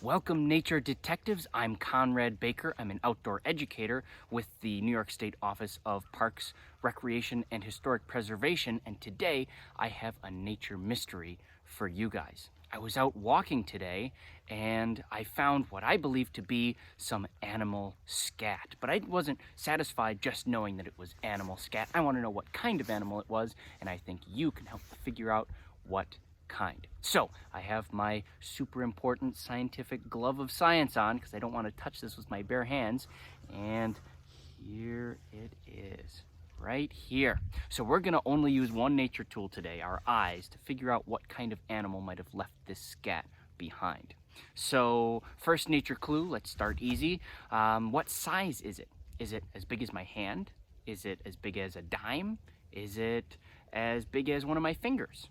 Welcome, nature detectives. I'm Conrad Baker. I'm an outdoor educator with the New York State Office of Parks, Recreation, and Historic Preservation, and today I have a nature mystery for you guys. I was out walking today and I found what I believe to be some animal scat, but I wasn't satisfied just knowing that it was animal scat. I want to know what kind of animal it was, and I think you can help figure out what kind. So I have my super important scientific glove of science on because I don't want to touch this with my bare hands. And here it is, right here. So we're going to only use one nature tool today, our eyes, to figure out what kind of animal might have left this scat behind. So first nature clue, let's start easy. What size is it? Is it as big as my hand? Is it as big as a dime? Is it as big as one of my fingers?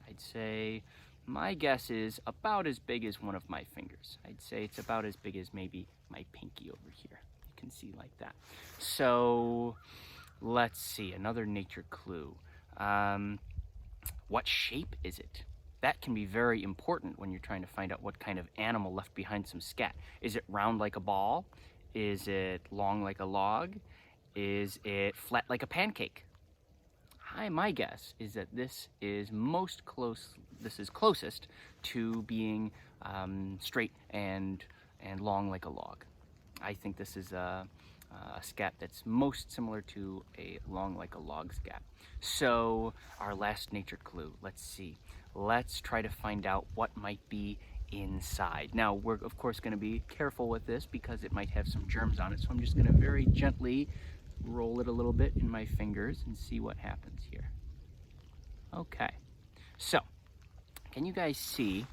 I'd say my guess is about as big as one of my fingers. I'd say it's about as big as maybe my pinky over here. You can see like that. So let's see, another nature clue. What shape is it? That can be very important when you're trying to find out what kind of animal left behind some scat. Is it round like a ball? Is it long like a log? Is it flat like a pancake? My guess is that this is closest to being straight and long like a log. I think this is a scat that's most similar to a long like a log scat. So our last nature clue, let's see. Let's try to find out what might be inside. Now we're of course going to be careful with this because it might have some germs on it, so I'm just going to very gently roll it a little bit in my fingers and see what happens here. Okay, so can you guys see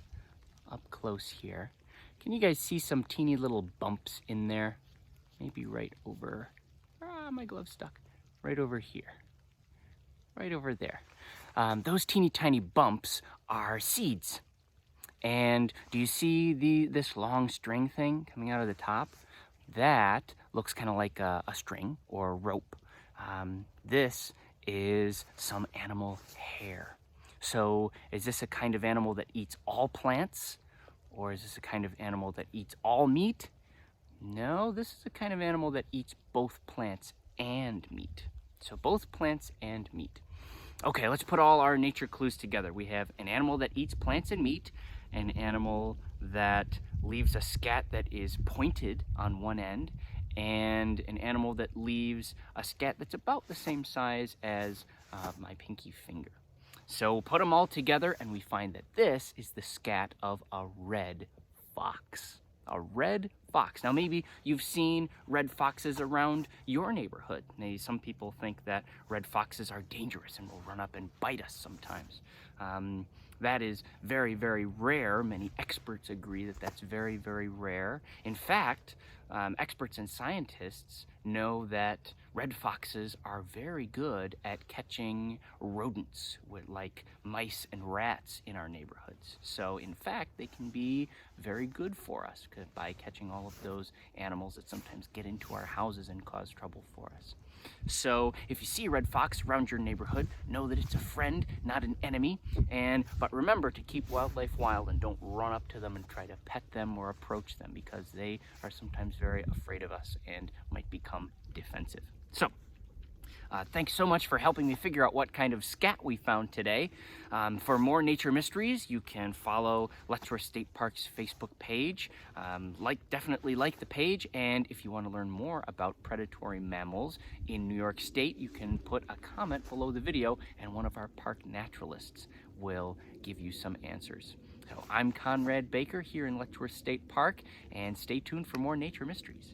up close here? Can you guys see some teeny little bumps in there? Maybe right over, my glove's stuck, right over here, right over there. Those teeny tiny bumps are seeds. And do you see this long string thing coming out of the top? That looks kind of like a string or a rope. This is some animal hair. So is this a kind of animal that eats all plants? Or is this a kind of animal that eats all meat? No, this is a kind of animal that eats both plants and meat. So both plants and meat. Okay, let's put all our nature clues together. We have an animal that eats plants and meat, an animal that leaves a scat that is pointed on one end, and an animal that leaves a scat that's about the same size as my pinky finger. So put them all together and we find that this is the scat of a red fox. A red fox. Now maybe you've seen red foxes around your neighborhood. Maybe some people think that red foxes are dangerous and will run up and bite us sometimes. That is very, very rare. Many experts agree that that's very, very rare. In fact, experts and scientists know that red foxes are very good at catching rodents like mice and rats in our neighborhoods. So in fact, they can be very good for us by catching all of those animals that sometimes get into our houses and cause trouble for us. So if you see a red fox around your neighborhood, know that it's a friend, not an enemy. But remember to keep wildlife wild and don't run up to them and try to pet them or approach them because they are sometimes very afraid of us and might become defensive. So thanks so much for helping me figure out what kind of scat we found today. For more nature mysteries, you can follow Letchworth State Park's Facebook page. Definitely like the page, and if you want to learn more about predatory mammals in New York State, you can put a comment below the video, and one of our park naturalists will give you some answers. So I'm Conrad Baker here in Letchworth State Park, and stay tuned for more nature mysteries.